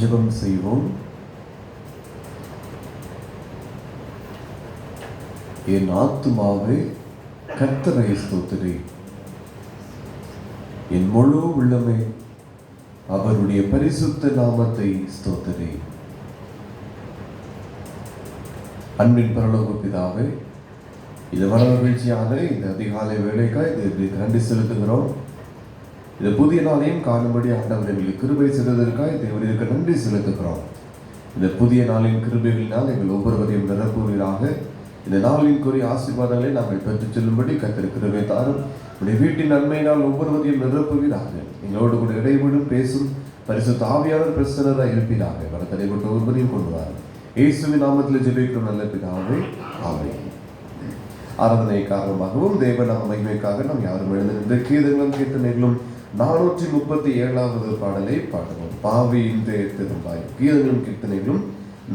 ஜெபம் செய்வோம். என் ஆத்துமாவே கர்த்தரை ஸ்தோத்திரி, என் முழு உள்ளமே அவருடைய பரிசுத்த நாமத்தை ஸ்தோத்திரி. அன்பின் பரலோக பிதாவே, இது வர மகிழ்ச்சியான இந்த அதிகாலை வேலைக்காய் இது நன்றி செலுத்துகிறோம். இந்த புதிய நாளையும் காணும்படி ஆண்டவர் எங்களுக்கு கிருபை செய்ததற்காக தேவனுக்கு நன்றி செலுத்துகிறோம். இந்த புதிய நாளின் கிருபைகளினால் எங்கள் ஒவ்வொருவரையும் நிரப்புவீராக. இந்த நாளின்குரிய ஆசீர்வாதங்களை நாங்கள் பெற்றுச் செல்லும்படி கர்த்தர் கிருபை தாரும். உடைய வீட்டின் நன்மையினால் ஒவ்வொருவரையும் நிரப்புவீராக. எங்களோடு கூட இடைவிடும் பேசும் பரிசுத்த ஆவியானவர் பிரசன்னராக இருப்பீராக. வரத்தடை கொண்டு ஒவ்வொருவரையும் கொண்டு வார். இயேசுவின் நாமத்தில் ஜெபிக்கிறோம் நல்ல பிதாவே, ஆமென். ஆராதனை காரணமாகவும் தேவ நாம மகிமைக்காக நாம் யாரும் எழுந்து நின்ற கீதங்களும் கீர்த்தனைகளும் 437வது பாடலை பாடுவோம். பாவியின் திரும்பாய். கீதங்களும் கீர்த்தனைகளும்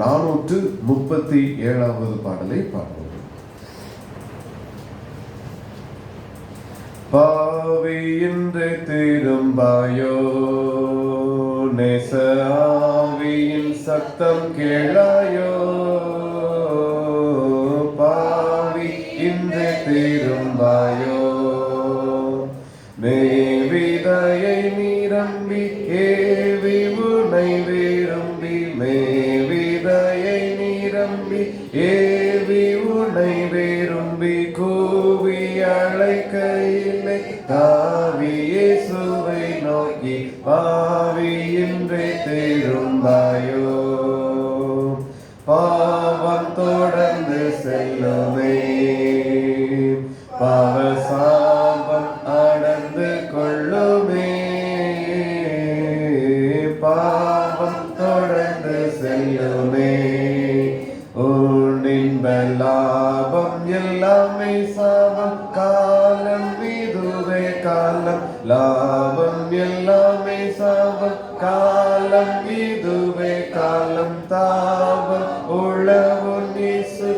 437வது பாடலை பாடுவோம். பாவியின் திரும்பாயோ, நேச ஆவியின் சத்தம் கேளாயோ. பாவி இன்று திரும்பாயோ, மேவிதையை நிரம்பி ஏவி உனை விரும்பி. மேவிதையை நிரம்பி ஏவி உனை விரும்பி. கூவி அழைக்கையிலே தாவி இயேசுவை நோக்கி. பாவி இன்றே திரும்பாயோ, பாவம் தொடர்ந்து செல்லுமே. பாவ சாபம் அடர்ந்து கொள்ளுமே. பாவம் தொடர்ந்து செல்லுமே. உன்னின்ப லாபம் எல்லாமே சாபம். காலம் இதுவே காலம். லாபம் எல்லாமே சாபம். காலம் இதுவே காலம். தாபம் உளவும் இயேசு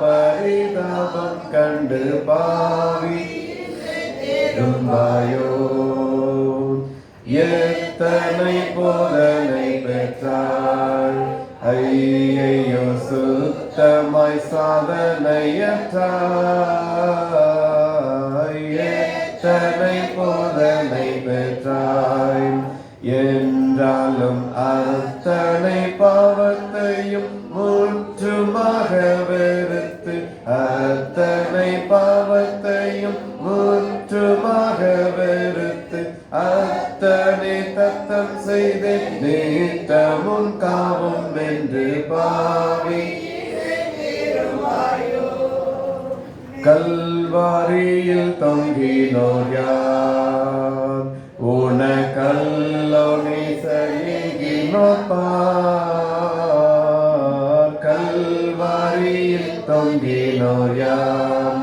பரிதாபம் கண்டு பாவி திரும்பாயோ. எத்தனை போதனை பெற்றாய், ஐயையோ சுத்தமாய் சாதனையற்றாய். எத்தனை போதனை பெற்றாய், என்றாலும் அத்தனை பாவத்தையும் முற்றுமாக வெறுத்து. அத்தனை பாவத்தையும் முற்றுமாக வெறுத்து. அத்தனை தத்தம் செய்து நீட்டமும் காவும் வென்று. பாவி கல்வாரியில் தொங்கினோர் யார், உனக்கல்லோ நேசகினோர் பார். கல்வாரியில் தொங்கினோர் யார்,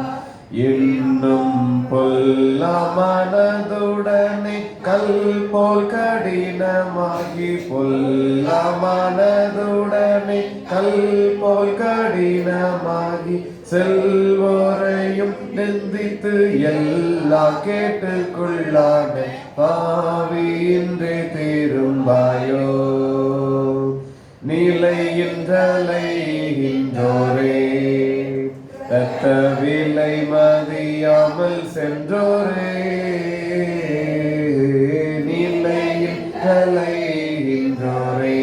இன்னும் பொல்லா மனதுடனே கல் போல் கடினமாகி. பொல்லா மனதுடனே கல் போல் கடினமாகி. செல்வோரையும் நிந்தித்து எல்லா கேட்டுக்குள்ளான. பாவியின்றே திரும்பாயோ, நிலையின்றலைகின்றோரே. ரத்த விலை மதியாமல் சென்றோரே. நிலையின்றலைகின்றோரே.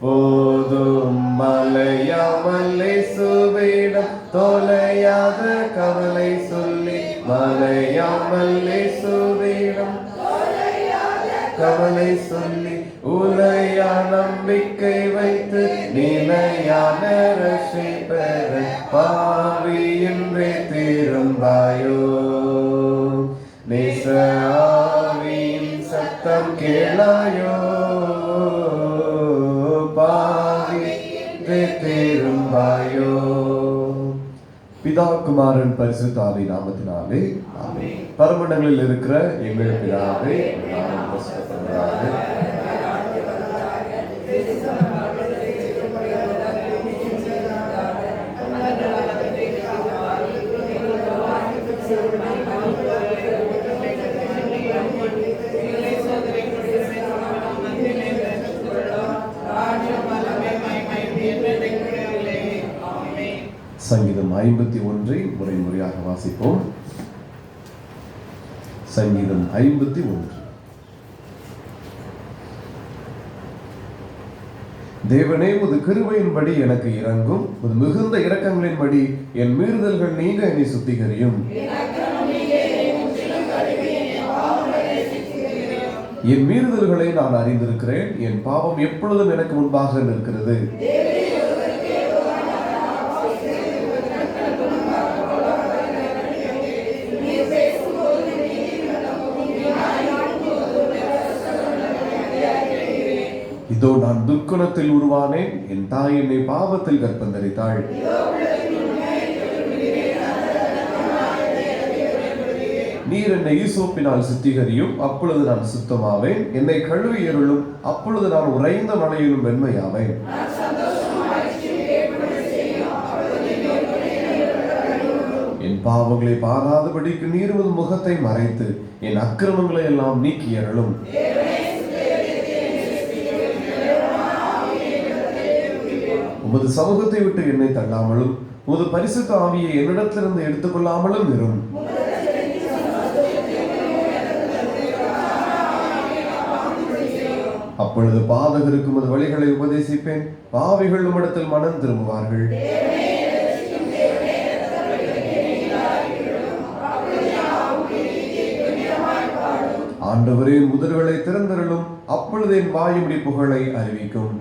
போதும் மலையாமல் இயேசுவிடம் தொலையாத கவலை சொல்லி. மலையாமல் இயேசுவிடம் கவலை சொல்லி. உலையா நம்பிக்கை வைத்து நிலையான ரட்சை பெற. பாவியின்றே திரும்பாயோ, நேச ஆவியின் சத்தம் கேளாயோ. பாவியின்றே திரும்பாயோ. பிதா குமாரன் பரிசுத்த ஆவி நாமத்தினாலே ஆமென். பரமண்டங்களில் இருக்கிற எங்கள் பிதாவே, சங்கீதம் 51 முறை முறையாக வாசிப்போம். சங்கீதம் 51. தேவனே, உமது கிருபையின்படி எனக்கு இரங்கும், உமது மிகுந்த இரக்கங்களின்படி என் மீறுதல்கள் நீங்க என்னை சுத்திகரியும். என் மீறுதல்களை நான் அறிந்திருக்கிறேன், என் பாவம் எப்பொழுதும் எனக்கு முன்பாக நிற்கிறது. இதோ நான் துர்க்குணத்தில் உருவானேன், என் தாய் என்னை பாவத்தில் கர்ப்பந்தரித்தாள். நீர் என்னை ஈசோப்பினால் சுத்திகரியும், அப்பொழுது நான் சுத்தமாவேன். என்னை கழுவி அருளும், அப்பொழுது நான் உறைந்த மழையிலும் வெண்மையாவேன். என் பாவங்களை பாராதபடிக்கு நீர் உமது முகத்தை மறைத்து என் அக்கிரமங்களை எல்லாம் நீக்கி அருளும். உமது சமூகத்தை விட்டு என்னை தள்ளாமலும் உமது பரிசுத்த ஆவியை என்னிடத்திலிருந்து எடுத்துக்கொள்ளாமலும் இரும். அப்பொழுது பாதகருக்கு உமது வழிகளை உபதேசிப்பேன், பாவிகள் உம்மிடத்தில் மனம் திரும்புவார்கள். ஆண்டவரே, முதல்களை திறந்தருளும், அப்பொழுது என் வாயுமுடி புகழை அறிவிக்கும்.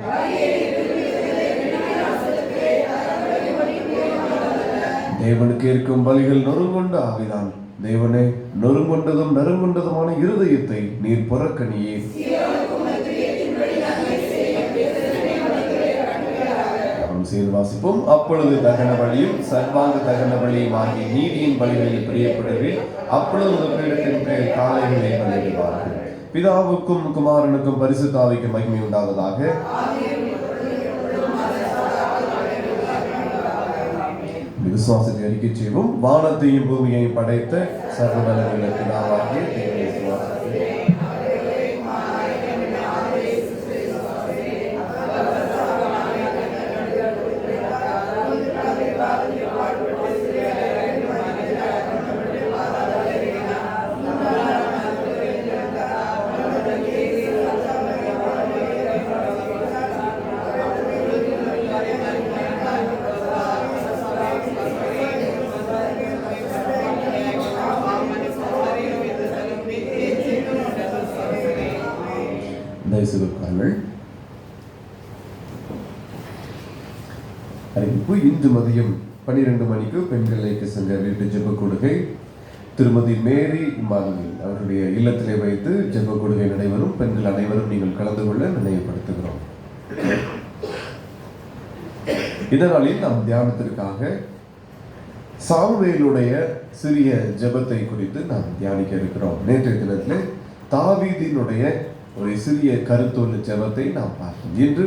தேவனுக்கு இருக்கும் பலிகள் நொறுங்கொண்ட ஆவிதான். தேவனே, நொறுங்கொண்டதும் நறுங்கொண்டதுமான இருதயத்தை நீர் புறக்கணியே. வாசிப்போம். அப்பொழுது தகன பலியும் சர்வாங்க தகன பலியும் ஆகிய நீதியின் பலிகளில் பிரியப்படுவேன். அப்பொழுது பீடத்தின் பெயர் காளைகளை பலியிடுவார்கள். பிதாவுக்கும் குமாரனுக்கும் பரிசுத்த ஆவிக்கும் மகிமை உண்டாவதாக. விசுவாசத்தை அறிக்கை செய்வோம். வானத்தையும் பூமியையும் படைத்த சர்வவல்லமையுள்ள பிதாவாகிய தேவனை விசுவாசிக்கிறேன். அறிவிப்பு. இன்று மதியம் 12 மணிக்கு பெண்களுக்கு சென்ற வீட்டு ஜெப கொடுகை திருமதி மேரி இமானுவேல் அவருடைய இல்லத்திலே வைத்து ஜெப கொடுகை நடைபெறும். பெண்கள் அனைவரும் நீங்கள் கலந்து கொள்ள நினைவுபடுத்துகிறோம். இதனாலில் நாம் தியானத்திற்காக சாமுவேலுடைய சிறிய ஜெபத்தை குறித்து நாம் தியானிக்க இருக்கிறோம். நேற்றைய தினத்திலே தாவீதினுடைய ஒரு சிறிய கருத்துள்ள ஜெபத்தை நாம் பார்த்தோம். இன்று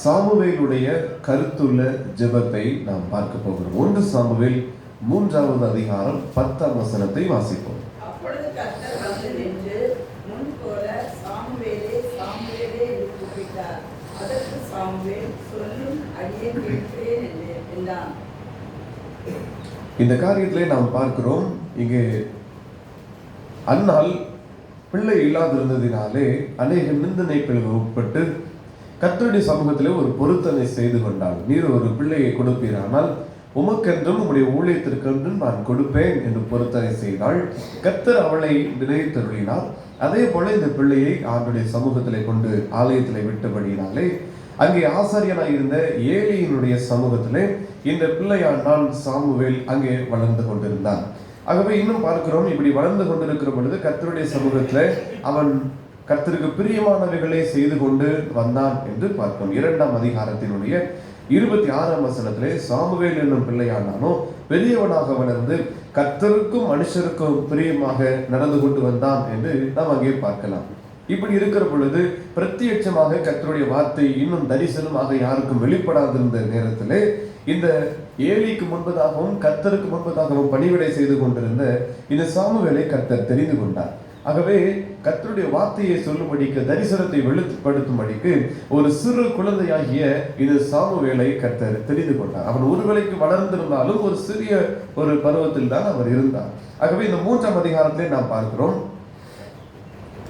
சாமுவேலுடைய கருத்துள்ள ஜெபத்தை நாம் பார்க்க போகிறோம். 1 சாமுவேல் 3வது அதிகாரம் 10ஆம் வசனத்தை வாசிப்போம். அப்பொழுது கர்த்தர் வந்து நின்று முன்போல சாமுவேலே சாமுவேலே என்று கூப்பிட்டார். அதற்கு சாமுவேல், சொல்லும், அடியேன் கேட்கிறேன் என்றான். இந்த காரியத்திலே நாம் பார்க்கிறோம், இங்கே அன்னாள் பிள்ளை இல்லாதிருந்ததினாலே அநேக நிந்தனைகளுக்கு உட்பட்டு கர்த்தருடைய சமூகத்திலே ஒரு பொருத்தனை செய்து கொண்டாள். நீர் ஒரு பிள்ளையை கொடுப்பீரானால் உமக்கென்றும் உம்முடைய ஊழியத்திற்கென்றும் நான் கொடுப்பேன் என்று பொருத்தனை செய்தாள். கர்த்தர் அவளை நினைத்தருளினார். அதே போல இந்த பிள்ளையை ஆண்டுடைய சமூகத்திலே கொண்டு ஆலயத்திலே விட்டபடியினாலே அங்கே ஆசாரியனாய் இருந்த ஏலியினுடைய சமூகத்திலே இந்த பிள்ளையாண்டான் சாமுவேல் அங்கே வளர்ந்து கொண்டிருந்தான். ஆகவே இன்னும் பார்க்கிறோம், இப்படி வளர்ந்து கொண்டிருக்கிற பொழுது கர்த்தருடைய சமூகத்துல அவன் கர்த்தருக்கு பிரியமானவைகளை செய்து கொண்டு வந்தான் என்று பார்க்கிறோம். 2ஆம் அதிகாரத்தினுடைய 26ஆம் வசனத்திலே சாமுவேல் என்னும் பிள்ளையானானோ பெரியவனாக வளர்ந்து கர்த்தருக்கும் மனுஷருக்கும் பிரியமாக நடந்து கொண்டு வந்தான் என்று நாம் அங்கே பார்க்கலாம். இப்படி இருக்கிற பொழுது பிரத்யட்சமாக கர்த்தருடைய வார்த்தை இன்னும் தரிசனமாக யாருக்கும் வெளிப்படாதிருந்த நேரத்திலே இந்த ஏலிக்கு முன்பதாகவும் கர்த்தருக்கு முன்பதாகவும் பணிவிடை செய்து கொண்டிருந்த இந்த சாமுவேலை கர்த்தர் தெரிந்து கொண்டார். ஆகவே கர்த்தருடைய வார்த்தையை சொல்லும்படிக்கு, தரிசனத்தை வெளிப்படுத்தும்படிக்கு ஒரு சிறு குழந்தையாகிய இது சாமுவேலை கர்த்தர் தெரிந்து கொண்டார். அவன் ஒருவேளைக்கு வளர்ந்திருந்தாலும் ஒரு சிறிய ஒரு பருவத்தில் தான் அவர் இருந்தார். ஆகவே இந்த 3ஆம் அதிகாரத்திலே நாம் பார்க்கிறோம்,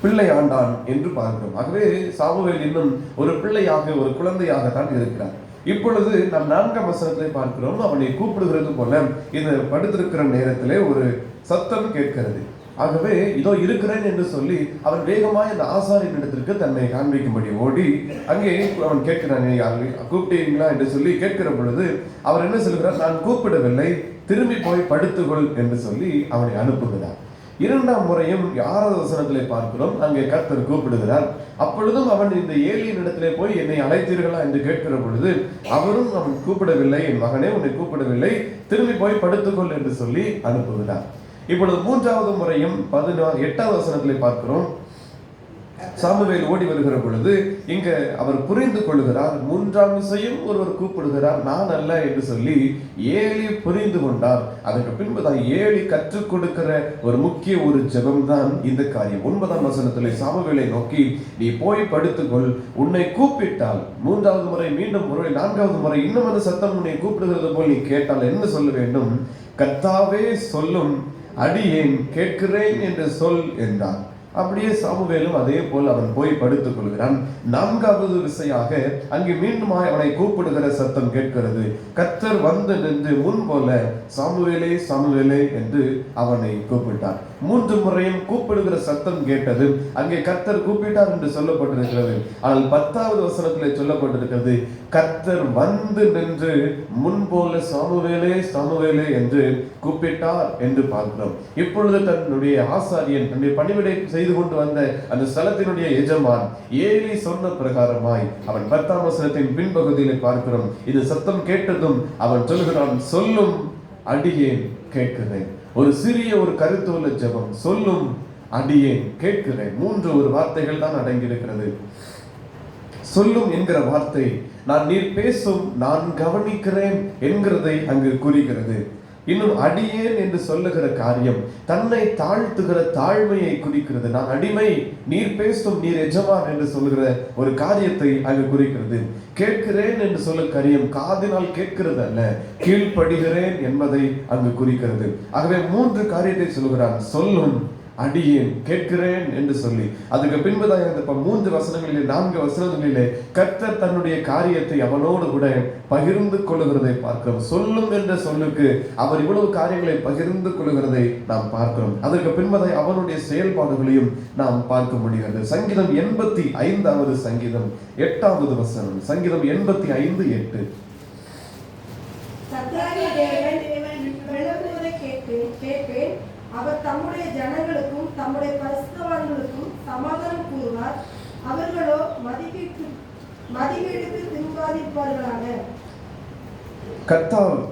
பிள்ளை ஆண்டான் என்று பார்க்கிறோம். ஆகவே சாமுவேல் இன்னும் ஒரு பிள்ளையாக, ஒரு குழந்தையாகத்தான் இருக்கிறார். இப்பொழுது நாம் 4ஆம் வசனத்தை பார்க்கிறோம், அவனை கூப்பிடுகிறது போல இந்த படுத்திருக்கிற நேரத்திலே ஒரு சத்தம் கேட்கிறது. ஆகவே இதோ இருக்கிறேன் என்று சொல்லி அவன் வேகமாய் அந்த ஆசாரியின் இடத்திற்கு தன்னை காண்பிக்கும்படி ஓடி அங்கே அவன் கேட்கிறான், கூப்பிட்டீங்களா என்று சொல்லி கேட்கிற பொழுது அவர் என்ன சொல்கிறார், நான் கூப்பிடவில்லை, திரும்பி போய் படுத்துக்கொள் என்று சொல்லி அவனை அனுப்புகிறார். 2ஆம் முறையும் 6வது வசனத்திலே பார்க்கிறோம், அங்கே கர்த்தர் கூப்பிடுகிறார். அப்பொழுதும் அவன் இந்த ஏலியின் இடத்திலே போய் என்னை அழைத்தீர்களா என்று கேட்கிற பொழுது அவரும் அவன் கூப்பிடவில்லை, என் மகனே உன்னை கூப்பிடவில்லை, திரும்பி போய் படுத்துக்கொள் என்று சொல்லி அனுப்புகிறார். இப்பொழுது 3வது முறையும் 8வது வசனத்திலே பார்க்கிறோம், சாமுவேல் ஓடி வருகிற பொழுது இங்க அவர் புரிந்து கொள்கிறார். 3ஆம் விசையும் ஒருவர் கூப்பிடுகிறார், நான் அல்ல என்று சொல்லி ஏலி புரிந்து கொண்டார். அதற்கு பின்புதான் ஏலி கற்றுக் கொடுக்கிற ஒரு முக்கிய ஒரு ஜெபம் தான் இந்த காரியம். 9ஆம் வசனத்திலே சாமுவேலை நோக்கி, நீ போய் படுத்துக்கொள், உன்னை கூப்பிட்டால் 3வது முறை, மீண்டும் ஒரு 4வது முறை இன்னும் அந்த சத்தம் உன்னை கூப்பிடுகிறது போல் நீ கேட்டால் என்ன சொல்ல வேண்டும், கர்த்தாவே சொல்லும், அடியேன் கேட்கிறேன் என்று சொல் என்றார். அப்படியே சாமுவேலும் அதே போல் அவன் போய் படுத்துக் கொள்கிறான். 4வது விசையாக அங்கே மீண்டும் அவனை கூப்பிடுகிற சத்தம் கேட்கிறது. கர்த்தர் வந்து நின்று முன் போல சாமுவேலே சாமுவேலே என்று அவனை கூப்பிட்டார். 3 முறையும் கூப்பிடுகிற சத்தம் கேட்டது. அங்கே கர்த்தர் கூப்பிட்டார் என்று சொல்லப்பட்டிருக்கிறது. ஆனால் 10வது வசனத்திலே சொல்லப்பட்டிருக்கிறது, கர்த்தர் வந்து நின்று முன் போல சாமுவேலே சாமுவேலே என்று கூப்பிட்டார் என்று பார்க்கிறோம். இப்பொழுது தன்னுடைய ஆசாரியன், தன்னுடைய பணிவிடை செய்து கொண்டு வந்த அந்த ஸ்தலத்தினுடைய எஜமான் ஏலி சொன்ன பிரகாரமாய் அவன் 10ஆம் வசனத்தின் பின்பகுதியிலே பார்க்கிறோம், இது சத்தம் கேட்டதும் அவன் சொல்கிறான், சொல்லும், அடியேன் கேட்கிறேன். ஒரு சிறிய ஒரு கருத்துள்ள ஜெபம், சொல்லும், அடியேன் கேட்கிறேன். 3 ஒரு வார்த்தைகள் தான் அடங்கி இருக்கிறது. சொல்லும் என்கிற வார்த்தை நீர் பேசும், நான் கவனிக்கிறேன் என்கிறதை அங்கு குறிக்கிறது. இன்னும் அடியேன் என்று சொல்லுகிற காரியம் தன்னை தாழ்த்துகிற தாழ்மையை குறிக்கிறது. நான் அடிமை, நீர் பேசும், நீர் எஜமான் என்று சொல்லுகிற ஒரு காரியத்தை அங்கு குறிக்கிறது. கேட்கிறேன் என்று சொல்ல காரியம் காதினால் கேட்கிறது அல்ல, கீழ்ப்படுகிறேன் என்பதை அங்கு குறிக்கிறது. ஆகவே 3 காரியத்தை சொல்லுகிறான், சொல்லும், அடியேன் கேட்கிறேன் என்று சொல்லி. அதுக்கு பின்புதான் இந்த 3 வசனங்களிலே 4 வசனங்களிலே கர்த்தர் தன்னுடைய காரியத்தை அவனோடு கூட பகிர்ந்து கொள்ளுகிறதை பார்க்கிறோம். சொல்லும் என்ற சொல்லுக்கு அவர் இவ்வளவு காரியங்களை பகிர்ந்து கொள்ளுகிறதை நாம் பார்க்கிறோம். அதற்கு பின்பதை அவனுடைய செயல்பாடுகளையும் நாம் பார்க்க முடிகிறது. சங்கீதம் 85வது சங்கீதம் 8வது வசனம், சங்கீதம் 85:8. கேட்பேன், அவர் தம்முடைய ஜனங்களுக்கும் தம்முடைய பரிசுத்தவான்களுக்கும் சமாதானம் கூறுவார், அவர்களோ மதிவீடுக்கு திரும்பாதிருப்பார்களாக.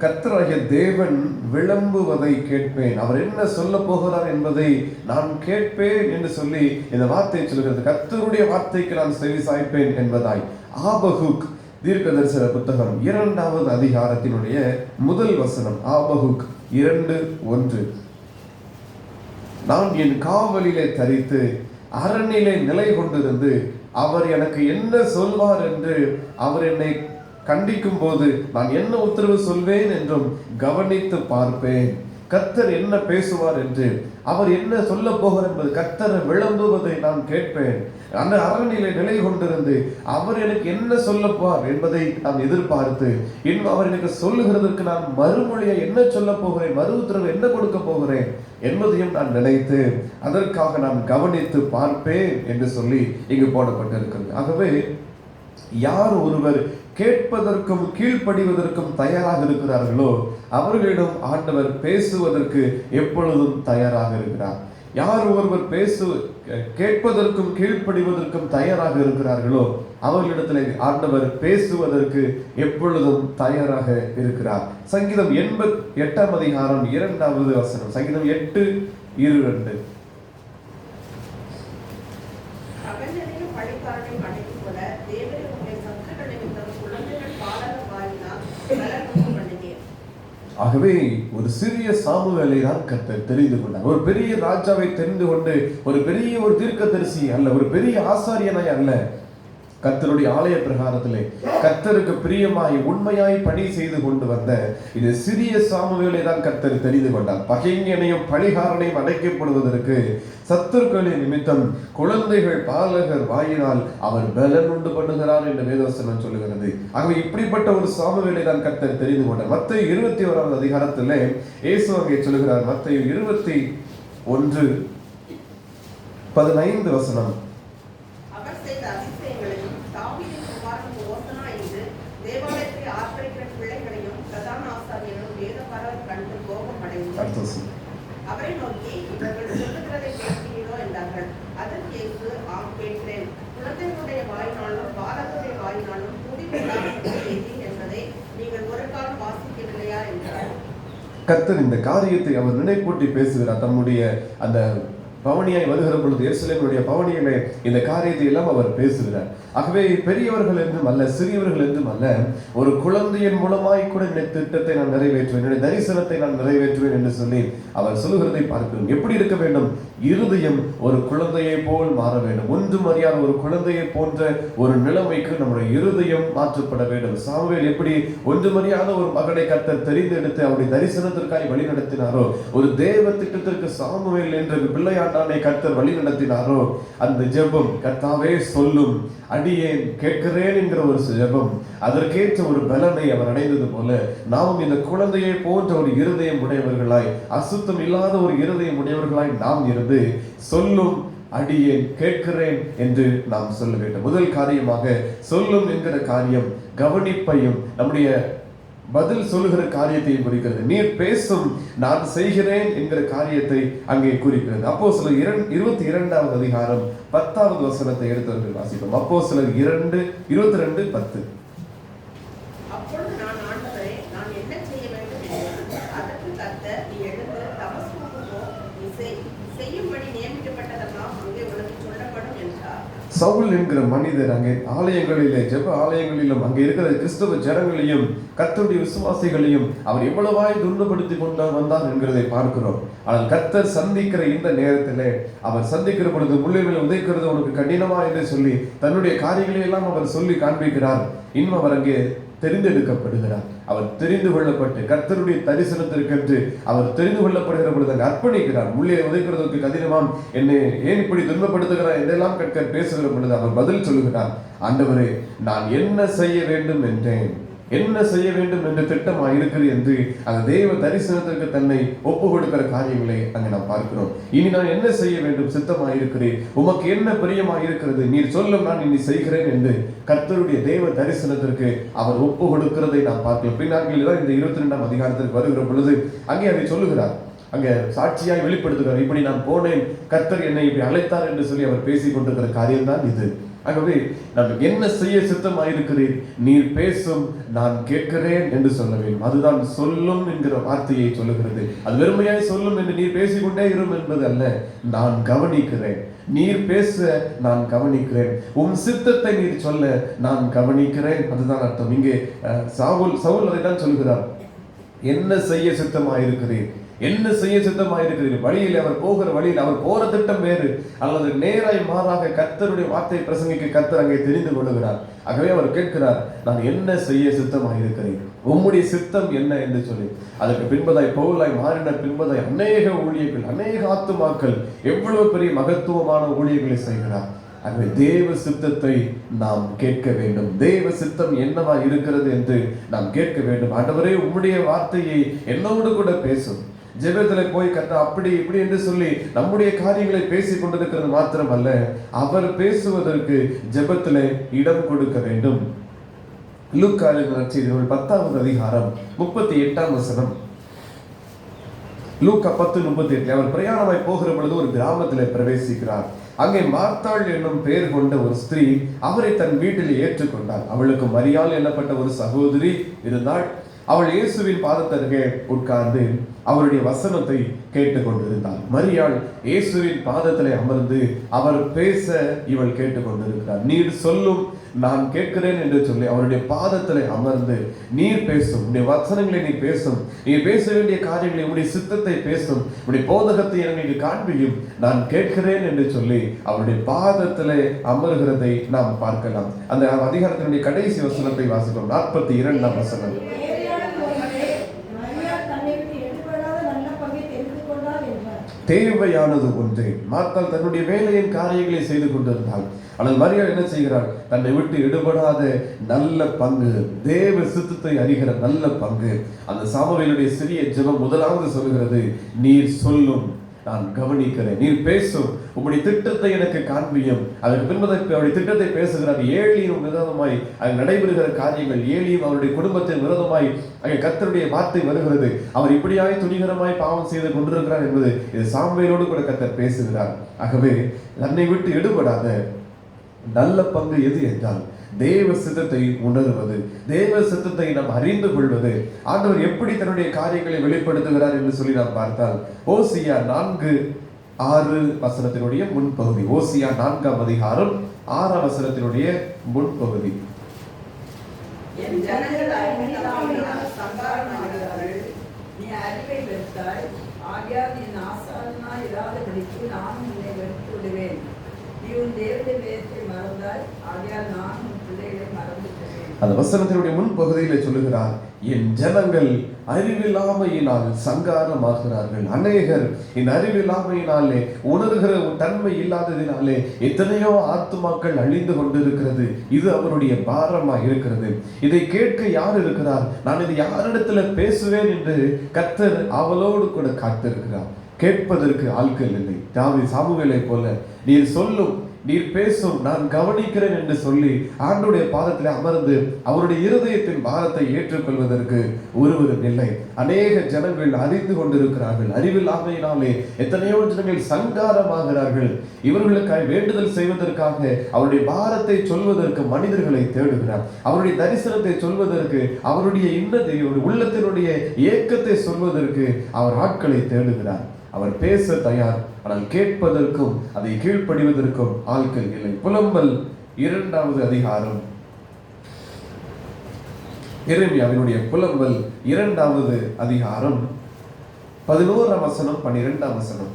கர்த்தராகிய தேவன் விளம்புவதை கேட்பேன், அவர் என்ன சொல்ல போகிறார் என்பதை நான் கேட்பேன் என்று சொல்லி இந்த வார்த்தை சொல்கிறது. கர்த்தருடைய வார்த்தைக்கு நான் செவி சாய்ப்பேன் என்பதாய் ஆபகுக் தீர்க்க தரிசன புத்தகம் 2வது அதிகாரத்தினுடைய 1 வசனம், ஆபகுக் 2:1. நான் என் காவலிலே தரித்து அரணிலே நிலை கொண்டிருந்து அவர் எனக்கு என்ன சொல்வார் என்று அவர் என்னை கண்டிக்கும் போது நான் என்ன உத்தரவு சொல்வேன் என்றும் கவனித்து பார்ப்பேன். கர்த்தர் என்ன பேசுவார் என்று, அவர் என்ன சொல்ல போகிறார் என்பது கர்த்தரை விளம்புவதை நான் கேட்பேன். அந்த அரணிலே நிலை கொண்டிருந்து அவர் எனக்கு என்ன சொல்லப்பார் என்பதை நான் எதிர்பார்த்து, இன்னும் அவர் எனக்கு சொல்லுகிறதற்கு நான் மறுமொழியை என்ன சொல்ல போகிறேன், மறு உத்தரவு என்ன கொடுக்க போகிறேன் என்பதையும் நான் நினைத்து அதற்காக நான் கவனித்து பார்ப்பேன் என்று சொல்லி இங்கு போடப்பட்டிருக்கிறது. ஆகவே யார் ஒருவர் கேட்பதற்கும் கீழ்ப்படிவதற்கும் தயாராக இருக்கிறார்களோ அவர்களிடம் ஆண்டவர் பேசுவதற்கு எப்பொழுதும் தயாராக இருக்கிறார். யார் ஒருவர் கேட்பதற்கும் கீழ்ப்படிவதற்கும் தயாராக இருக்கிறார்களோ அவர்களிடத்தில் ஆண்டவர் பேசுவதற்கு எப்பொழுதும் தயாராக இருக்கிறார். சங்கீதம் 88ஆம் அதிகாரம் 2வது வசனம், சங்கீதம் 8:2. ஆகவே ஒரு சிறிய சாமுவேலை தான் கர்த்தர் தெரிந்து கொண்டார். ஒரு பெரிய ராஜாவை தெரிந்து கொண்டு ஒரு பெரிய ஒரு தீர்க்கதரிசி அல்ல, ஒரு பெரிய ஆசாரியனாய் அல்ல, கர்த்தருடைய ஆலய பிரகாரத்திலே கர்த்தருக்கு பிரியமாய் உண்மையாய் பணி செய்து கொண்டு வந்த இது சிறிய சாமுவேலை தான் கர்த்தர் தெரிந்து கொண்டார். பகைஞனையும் பழிகாரனையும் அடைக்கப்படுவதற்கு சத்துருக்களின் நிமித்தம் குழந்தைகள் பாலகர் வாயினால் அவர் பலன் உண்டு பண்ணுகிறார் என்று வேதவசனம் சொல்லுகிறது. ஆகவே இப்படிப்பட்ட ஒரு சாமுவேலை தான் கர்த்தர் தெரிந்து கொண்டார். மத்தேயு 21வது அதிகாரத்திலே இயேசு அங்கே சொல்லுகிறார். மத்தேயு 21:15 வசனம். அவர் செய்த அதிசயங்களையும் தாவீதின் குமாரன் ஓசனா என்று தேவாலயத்தை ஆர்ப்பரிக்கிற பிள்ளைகளையும் பிரதான ஆசாரியரும் வேதபாரகர் கண்டு கோபம் அடைந்தார். அவரை நோக்கி, இவர்கள் சொல்லுகிறதை கேட்கிறீரோ என்றார்கள். அதற்கு இயேசு, ஆம் கேட்கிறேன். குழந்தைகளுடைய வாயினாலும் பாலகருடைய வாயினாலும் என்பதை நீங்கள் ஒரு காலம் வாசிக்கவில்லையா என்றார். கர்த்தர் இந்த காரியத்தை அவர் நினைப்பூட்டி பேசுகிறார். தம்முடைய அந்த பவனியாய் வருகிற பொழுது எருசலேமுடைய பவனியிலே இந்த காரியத்தை எல்லாம் அவர் பேசுகிறார். ஆகவே பெரியவர்கள் என்றும் அல்ல, சிறியவர்கள் என்றும் அல்ல, ஒரு குழந்தையின் மூலமாய் கூட இந்த திட்டத்தை நான் நிறைவேற்றுவேன், என்னுடைய தரிசனத்தை நான் நிறைவேற்றுவேன் என்று சொல்லி அவர் சொல்லுகிறதை பார்க்கிறோம். எப்படி இருக்க வேண்டும்? இருதயம் ஒரு குழந்தையை போல் மாற வேண்டும். ஒன்றும் அறியாத ஒரு குழந்தையை போன்ற ஒரு நிலைமைக்கு நம்முடைய இருதயம் மாற்றப்பட வேண்டும். சாமுவேல் எப்படி ஒன்றும் அறியாத ஒரு மகனை கர்த்தர் தெரிந்தெடுத்து அவருடைய தரிசனத்திற்காக வழி நடத்தினாரோ, ஒரு தேவ திட்டத்திற்கு சாமுவேல் என்ற பிள்ளையாண்டானை கர்த்தர் வழி நடத்தினாரோ, அந்த ஜெபம் கர்த்தாவே சொல்லும் அடியேன் கேட்கிறேன் என்கிற ஒரு ஜெபம், அதற்கேற்ற ஒரு பலனை அவர் அடைந்தது போல நாம் இந்த குழந்தையை போன்ற ஒரு இருதயம் உடையவர்களாய், அசுத்தம் இல்லாத ஒரு இருதயம் உடையவர்களாய் நாம் இருந்து சொல்லும் அடியேன் கேட்கிறேன் என்று நாம் சொல்ல வேண்டும். முதல் காரியமாக சொல்லும் என்கிற காரியம் கவனிப்பையும் நம்முடைய பதில் சொல்லுகிற காரியத்தையும் குறிக்கிறது. நீர் பேசும் நான் செய்கிறேன் என்கிற காரியத்தை அங்கே குறிக்கிறது. அப்போஸ்தலர் 22வது அதிகாரம் 10வது வசனத்தை எடுத்து வாசிப்போம். அப்போஸ்தலர் 2:22-10. அப்பொழுது நான், ஆண்டவரே, நான் என்ன செய்ய வேண்டும் என்றேன். அதற்கு கர்த்தர், நீ எழுந்து தமஸ்குக்கு போ, நீ செய்யும்படி நியமிக்கப்பட்டதெல்லாம் அங்கே உனக்கு சொல்லப்படும் என்றார். சவுல் என்கிற மனிதர் அங்கே ஆலயங்களிலே, ஜெப ஆலயங்களிலும் அங்கே இருக்கிற கிறிஸ்தவ ஜனங்களையும் கர்த்தருடைய விசுவாசிகளையும் அவர் எவ்வளவாய் துன்பப்படுத்தி கொண்டு வந்தார் என்கிறதை பார்க்கிறோம். ஆனால் கர்த்தர் சந்திக்கிற இந்த நேரத்திலே அவர் சந்திக்கிற பொழுது முள்ளில் உதைக்கிறது உனக்கு கடினமா என்று சொல்லி தன்னுடைய காரியங்களை எல்லாம் அவர் சொல்லி காண்பிக்கிறார். இன்னும் அவர் அங்கே தெரிந்தெடுக்கப்படுகிறார். அவர் தெரிந்து கொள்ளப்பட்டு கர்த்தருடைய தரிசனத்திற்கென்று அவர் தெரிந்து கொள்ளப்படுகிற பொழுது அங்கே அர்ப்பணிக்கிறார். முள்ளே உதைக்கிறதுக்கு கடினமாம், என்னை ஏன் இப்படி துன்பப்படுத்துகிறார் என்றெல்லாம் கர்த்தர் பேசுகிற பொழுது அவர் பதில் சொல்லுகிறார். ஆண்டவரே, நான் என்ன செய்ய வேண்டும் என்றேன், என்ன செய்ய வேண்டும் என்று திட்டமாக இருக்கிறது என்று அந்த தேவ தரிசனத்திற்கு தன்னை ஒப்பு கொடுக்கிற காரியங்களை அங்கே நாம் பார்க்கிறோம். இனி நான் என்ன செய்ய வேண்டும், சித்தமாக இருக்கிறேன், உமக்கு என்ன பிரியமாக இருக்கிறது, நீர் சொல்லும் நான் இனி செய்கிறேன் என்று கர்த்தருடைய தேவ தரிசனத்திற்கு அவர் ஒப்பு கொடுக்கிறதை நாம் பார்க்கிறோம். பின்னாட்களில் தான் இந்த 22ஆம் அதிகாரத்திற்கு வருகிற பொழுது அங்கே அதை சொல்லுகிறார். அங்கே சாட்சியாய் வெளிப்படுத்துகிறார். இப்படி நான் போனேன், கர்த்தர் என்னை இப்படி அழைத்தார் என்று சொல்லி அவர் பேசிக் கொண்டிருக்கிற காரியம்தான் இது. ஆகவே நாம் என்ன செய்ய சித்தமாயிருக்கிறீர், நீர் பேசும் நான் கேட்கிறேன் என்று சொல்ல வேண்டும். அதுதான் சொல்லும் என்கிற வார்த்தையை சொல்லுகிறது. அது வெறுமையாய் சொல்லும் என்று நீர் பேசிக்கொண்டே இரும் என்பது அல்ல, நான் கவனிக்கிறேன், நீர் பேச நான் கவனிக்கிறேன், உன் சித்தத்தை நீர் சொல்ல நான் கவனிக்கிறேன். அதுதான் அர்த்தம். இங்கே சவுல் அதைத்தான் சொல்கிறார். என்ன செய்ய சித்தமாயிருக்கிறீர், என்ன செய்ய சித்தமாயிருக்கிறீர்கள்? வழியில் அவர் போகிற வழியில் அவர் போற திட்டம் வேறு, அல்லது நேராய் மாறாக கர்த்தருடைய வார்த்தை பிரசங்கிக்க கர்த்தர் அங்கே தெரிந்து கொள்ளுகிறார். ஆகவே அவர் கேட்கிறார், நான் என்ன செய்ய சித்தமாயிருக்கிறேன், உம்முடைய சித்தம் என்ன என்று சொல்லி. அதற்கு பின்பதாய் பவுலாய் மாறின பின்பதாய் அநேக ஊழியர்கள், அநேக ஆத்துமாக்கள் எவ்வளவு பெரிய மகத்துவமான ஊழியர்களை செய்கிறார். ஆகவே தேவ சித்தத்தை நாம் கேட்க வேண்டும். தேவ சித்தம் என்னவா இருக்கிறது என்று நாம் கேட்க வேண்டும். ஆண்டவரே, உம்முடைய வார்த்தையை என்னோடு கூட பேசும். ஜெபத்தில் போய் கத்த அப்படி இப்படி என்று சொல்லி நம்முடைய காரியங்களை பேசிக் கொண்டிருக்கிறது மாத்திரம் அல்ல, அவர் பேசுவதற்கு ஜெபத்தில் இடம் கொடுக்க வேண்டும். லூக்கா எழுதின நற்செய்திகள் 10வது அதிகாரம் 38ஆம் வசனம். லூக்கா 10:38. அவர் பிரயாணமாய் போகிற பொழுது ஒரு கிராமத்தில் பிரவேசிக்கிறார். அங்கே மார்த்தாள் என்னும் பெயர் கொண்ட ஒரு ஸ்திரீ அவரை தன் வீட்டில் ஏற்றுக்கொண்டாள். அவளுக்கு மரியாள் எனப்பட்ட ஒரு சகோதரி இருந்தாள். அவள் இயேசுவின் பாதத்தருகே உட்கார்ந்து அவருடைய வசனத்தை கேட்டுக்கொண்டிருந்தாள். மரியாள் இயேசுவின் பாதத்திலே அமர்ந்து அவர் பேச இவள் கேட்டுக்கொண்டிருக்கிறார். நீர் சொல்லும் நான் கேட்கிறேன் என்று சொல்லி அவருடைய பாதத்திலே அமர்ந்து நீர் பேசும், உடைய வசனங்களை நீ பேசும், நீ பேச வேண்டிய காரியங்களை உடைய சித்தத்தை பேசும், உடைய போதகத்தை எனக்கு காண்பியும், நான் கேட்கிறேன் என்று சொல்லி அவருடைய பாதத்திலே அமர்கிறதை நாம் பார்க்கலாம். அந்த அதிகாரத்தினுடைய கடைசி வசனத்தை வாசிக்கிறோம். 42ஆம் வசனம். தேவையானது ஒன்றே. மார்த்தாள் தன்னுடைய வேலையின் காரியங்களை செய்து கொண்டிருந்தாள். ஆனால் மரியாள் என்ன செய்கிறாள்? தன்னை விட்டு எடுபடாத நல்ல பங்கு, தேவ சித்தத்தை அறிகிற நல்ல பங்கு. அந்த சாமுவேலுடைய சிறிய ஜெபம் முதலாவது சொல்கிறது, நீர் சொல்லும், நான் கவனிக்கிறேன், நீர் பேசும், உங்களுடைய திட்டத்தை எனக்கு காண்பியும். அதற்கு பின்பு அவருடைய திட்டத்தை பேசுகிறார். ஏலியும் விரோதமாய் அங்கு நடைபெறுகிற காரியங்கள், ஏலியும் அவருடைய குடும்பத்தின் விரோதமாய் அங்கே கர்த்தருடைய வார்த்தை வருகிறது. அவர் இப்படியாய் துணிகரமாய் பாவம் செய்து கொண்டிருக்கிறார் என்பது இது சாமுவேலோடு கூட கர்த்தர் பேசுகிறார். ஆகவே தன்னை விட்டு எடுபடாத நல்ல பங்கு எது என்றால் தேவ சித்தத்தை உணர்வது, தேவ சித்தத்தை நாம் அறிந்து கொள்வது. ஆண்டவர் எப்படி தன்னுடைய காரியங்களை வெளிப்படுத்துகிறார் என்று சொல்லி நாம் பார்த்தால் ஓசியா 4:6 வசனத்தினுடைய முன்பகுதி. ஓசியா 4ஆம் அதிகாரம் 6ஆம் வசனத்தினுடைய முன்பகுதி. என் ஜனங்கள் அறிவில்லாமையினால் சங்காரமாகிறார்கள். நீ அறிவை வெறுத்தாய், ஆகையால் நீ நாசாரனாய் இராதபடிக்கு நானும் உன்னை வெறுத்து விடுவேன். நீ உன் தேவனுடைய வேதத்தை மறந்தாய், ஆகையால் நான் உன் பிள்ளைகளை மறந்து விடுவேன். அந்த வசனத்தினுடைய முன்பகுதியில் சொல்லுகிறார், என் ஜனங்கள் அறிவில்லாமையினால் சங்காரமாகிறார்கள். அநேகர் இந்த அறிவில்லாமையினாலே, உணர்கிற தன்மை இல்லாததினாலே எத்தனையோ ஆத்துமாக்கள் அழிந்து கொண்டிருக்கிறது. இது அவருடைய பாரமாக இருக்கிறது. இதை கேட்க யார் இருக்கிறார்? நான் இது யாரிடத்துல பேசுவேன் என்று கர்த்தர் அவளோடு கூட காத்திருக்கிறார். கேட்பதற்கு ஆட்கள் இல்லை. சாமுவேலை போல நீர் சொல்லும், நீர் பேசும், நான் கவனிக்கிறேன் என்று சொல்லி ஆண்டவருடைய பாதத்தில் அமர்ந்து அவருடைய இருதயத்தின் பாரத்தை ஏற்றுக்கொள்வதற்கு ஒருவரும் இல்லை. அநேக ஜனங்கள் அறிந்து கொண்டிருக்கிறார்கள். அறிவில்லாமையினாலே எத்தனையோ ஜனங்கள் சங்காரமாகிறார்கள். இவர்களுக்காக வேண்டுதல் செய்வதற்காக அவருடைய பாரத்தை சொல்வதற்கு மனிதர்களை தேடுகிறார். அவருடைய தரிசனத்தை சொல்வதற்கு, அவருடைய உள்ளத்தினுடைய ஏக்கத்தை சொல்வதற்கு அவர் ஆட்களை தேடுகிறார். அவர் பேச தயார், ஆனால் கேட்பதற்கும் அதை கீழ்ப்படிவதற்கும் ஆட்கள் இல்லை. புலம்பல் 2ஆவது அதிகாரம். எரேமியாவினுடைய புலம்பல் 2ஆவது அதிகாரம் 11ஆம் வசனம் 12ஆம் வசனம்.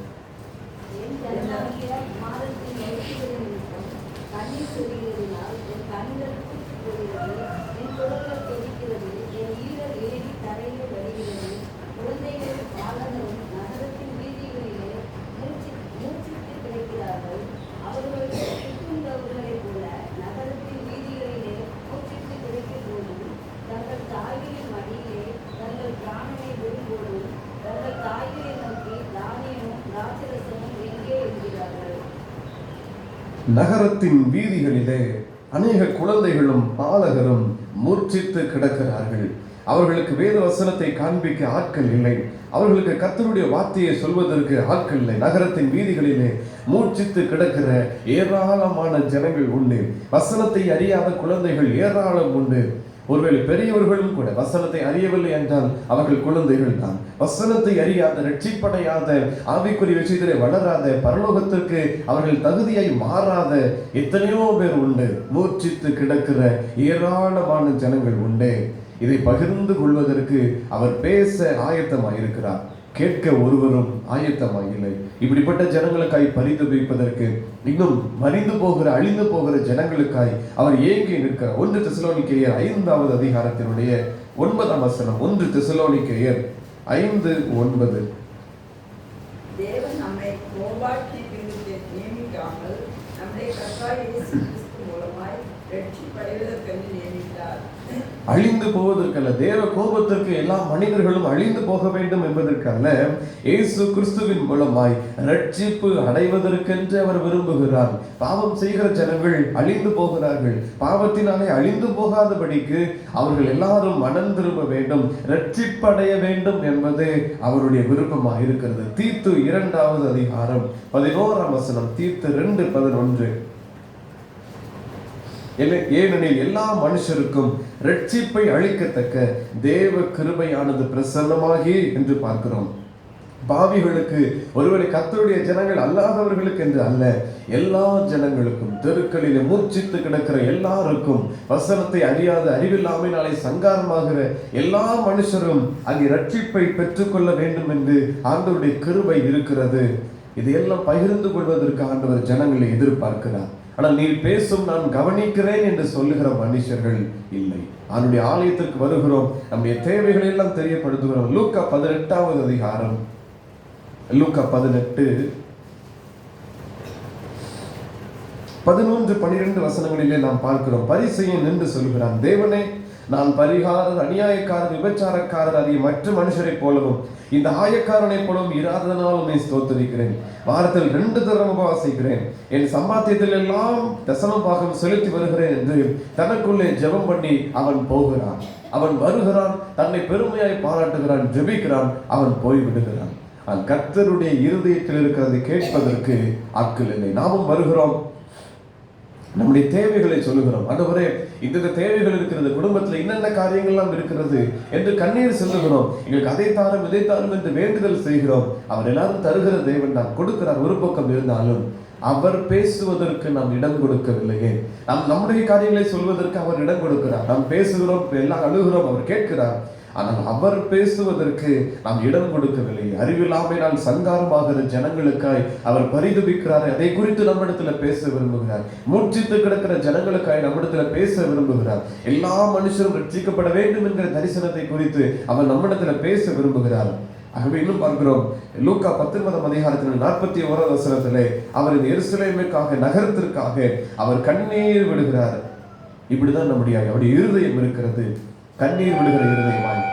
நகரத்தின் வீதிகளிலே அநேக குழந்தைகளும் பாலகரும் மூர்ச்சித்து கிடக்கிறார்கள். அவர்களுக்கு வேத வசனத்தை காண்பிக்க ஆட்கள் இல்லை. அவர்களுக்கு கர்த்தருடைய வார்த்தையை சொல்வதற்கு ஆட்கள் இல்லை. நகரத்தின் வீதிகளிலே மூர்ச்சித்து கிடக்கிற ஏராளமான ஜனங்கள் உண்டு. வசனத்தை அறியாத குழந்தைகள் ஏராளம் உண்டு. ஒருவேளை பெரியவர்களும் கூட வசனத்தை அறியவில்லை என்றால் அவர்கள் குழந்தைகள் தான். வசனத்தை அறியாத, ரட்சிப்படையாத, ஆவிக்குரிய விஷயத்திலே வளராத, பரலோகத்திற்கு அவர்கள் தகுதியை மாறாத எத்தனையோ பேர் உண்டு. மூர்ச்சித்து கிடக்கிற ஏராளமான ஜனங்கள் உண்டு. இதை பகிர்ந்து கொள்வதற்கு அவர் பேச ஆயத்தமாயிருக்கிறார். கேட்க ஒருவரும் ஆயத்தமாக இல்லை. இப்படிப்பட்ட ஜனங்களுக்காய் பரிதபிப்பதற்கு, இன்னும் மறிந்து போகிற, அழிந்து போகிற ஜனங்களுக்காய் அவர் ஏங்கி நிற்கிறார். 1 தெசலோனிக்கேயர் 5ஆவது அதிகாரத்தினுடைய 9ஆம் வசனம். 1 தெசலோனிக்கேயர் 5:9. தேவன் நம்மை கோபாக்கிற்கு நியமிக்காமல் நம்முடைய கர்த்தராகிய இயேசு கிறிஸ்து மூலமாய் ரட்சிப்படைவதற்கென்று நியமித்தார். அழிந்து போவதற்கல்ல, தேவ கோபத்திற்கு எல்லா மனிதர்களும் அழிந்து போக வேண்டும் என்பதற்கல்ல, இயேசு கிறிஸ்துவின் மூலமாய் ரட்சிப்பு அடைவதற்கென்று அவர் விரும்புகிறார். பாவம் செய்கிற ஜனங்கள் அழிந்து போகிறார்கள். பாவத்தினாலே அழிந்து போகாதபடிக்கு அவர்கள் எல்லாரும் மனம் திரும்ப வேண்டும், ரட்சிப்படைய வேண்டும் என்பது அவருடைய விருப்பமாக இருக்கிறது. தீத்து 2ஆவது அதிகாரம் 11ஆம் வசனம். தீத்து 2:11. ஏனெனில் எல்லா மனுஷருக்கும் ரட்சிப்பை அளிக்கத்தக்க தேவ கிருபையானது பிரசன்னமாகி என்று பார்க்கிறோம். பாவிகளுக்கு, ஒருவேளை கர்த்தருடைய ஜனங்கள் அல்லாதவர்களுக்கு என்று அல்ல, எல்லா ஜனங்களுக்கும், தெருக்களிலே மூர்ச்சித்து கிடக்கிற எல்லாருக்கும், வசனத்தை அறியாத அறிவில்லாமையினாலே சங்காரமாகிற எல்லா மனுஷரும் அங்கே ரட்சிப்பை பெற்றுக்கொள்ள வேண்டும் என்று ஆண்டவருடைய கிருபை இருக்கிறது. இதையெல்லாம் பகிர்ந்து கொள்வதற்கு ஆண்டவர் ஜனங்களை எதிர்பார்க்கிறார். ஆனால் நீ பேசும் நான் கவனிக்கிறேன் என்று சொல்லுகிற மனுஷர்கள் இல்லை. அவனுடைய ஆலயத்திற்கு வருகிறோம், நம்முடைய தேவைகளை எல்லாம் தெரியப்படுத்துகிறோம். லூக்கா 18வது அதிகாரம், லூக்கா 18:11-12 வசனங்களிலே நாம் பார்க்கிறோம். பரிசேயன் நின்று சொல்கிறான், தேவனே, நான் பரிகாரர், அநியாயக்காரர், விபச்சாரக்காரர் ஆகிய மற்ற மனுஷரை போலவும் இந்த ஆயக்காரனை போலவும் இராதனாலுமே ஸ்தோத்திரிக்கிறேன். வாரத்தில் 2 தரம் உபவாசிக்கிறேன். என் சம்பாத்தியத்தில் எல்லாம் தசமபாகம் செலுத்தி வருகிறேன் என்று தனக்குள்ளே ஜெபம் பண்ணி அவன் போகிறான். அவன் வருகிறான், தன்னை பெருமையாய் பாராட்டுகிறான், ஜெபிக்கிறான், அவன் போய்விடுகிறான். கர்த்தருடைய இருதயத்தில் இருக்கிறதை கேட்பதற்கு ஆட்கள் இல்லை. நாமும் வருகிறோம், நம்முடைய தேவைகளை சொல்லுகிறோம். ஆண்டவரே, இந்த தேவைகள் இருக்கிறது, குடும்பத்தில் என்னென்ன காரியங்கள்லாம் இருக்கிறது என்று கண்ணீர் சொல்லுகிறோம். எங்களுக்கு அதை தாரும் இதை தாரும் என்று வேண்டுதல் செய்கிறோம். அவர் எல்லாரும் தருகிற தேவன் தான், கொடுக்கிறார். ஒரு பக்கம் இருந்தாலும் அவர் பேசுவதற்கு நாம் இடம் கொடுக்கவில்லையே. நாம் நம்முடைய காரியங்களை சொல்வதற்கு அவர் இடம் கொடுக்கிறார். நாம் பேசுகிறோம், எல்லாம் அழுகிறோம், அவர் கேட்கிறார். ஆனால் அவர் பேசுவதற்கு நாம் இடம் கொடுக்கவில்லை. அறிவில்லாமையினால் சங்காரமாகிற ஜனங்களுக்காய் அவர் பரிதபிக்கிறார். அதை குறித்து நம்மிடத்துல பேச விரும்புகிறார். மூர்ச்சித்து கிடக்கிற ஜனங்களுக்காய் நம்மிடத்துல பேச விரும்புகிறார். எல்லா மனுஷரும் ரட்சிக்கப்பட வேண்டும் என்கிற தரிசனத்தை குறித்து அவர் நம்மிடத்துல பேச விரும்புகிறார். ஆகவே இன்னும் பார்க்கிறோம், லூக்கா 19ஆம் அதிகாரத்தில் 41வது வசனத்திலே அவர் இந்த எருசலேமுக்காக, நகரத்திற்காக அவர் கண்ணீர் விடுகிறார். இப்படிதான் அவருடைய இருதயம் இருக்கிறது, கண்ணீர் விடுகிற இருதயமாய்.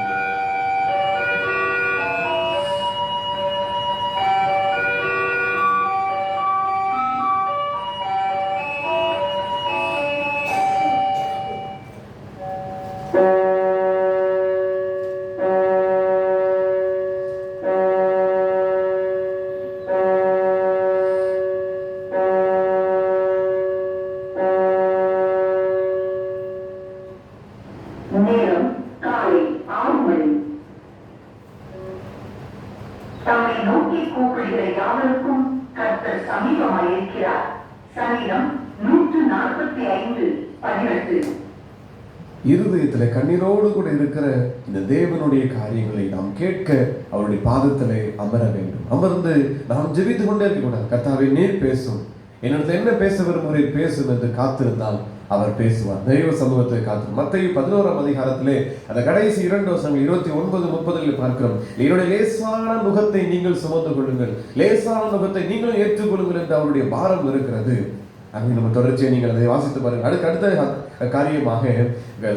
இருதயத்திலே கண்ணீரோடு கூட இருக்கிற இந்த தேவனுடைய காரியங்களை நாம் கேட்க அவருடைய பாதத்திலே அமர வேண்டும். அமர்ந்து நாம் ஜெபித்து கொண்டே இருக்கக்கூடாது. கர்த்தாவே, நீர் பேசும், என்னிடத்தில் என்ன பேச விரும்புகிறீர் பேசும் என்று காத்திருந்தால் அவர் பேசுவார். தெய்வ சமூகத்தை காத்து மத்தேயு 11ஆம் அதிகாரத்திலே அந்த கடைசி 2 வசனங்கள் 29-30 பார்க்கிறோம். என்னுடைய லேசான நுகத்தை நீங்கள் சுமந்து கொள்ளுங்கள், லேசான நுகத்தை நீங்கள் ஏற்றுக்கொள்ளுங்கள் என்று அவருடைய பாரம் இருக்கிறது. அங்கே நம்ம தொடர்ச்சியை நீங்கள் அதை வாசித்து பாருங்கள். அடுத்த காரியமாக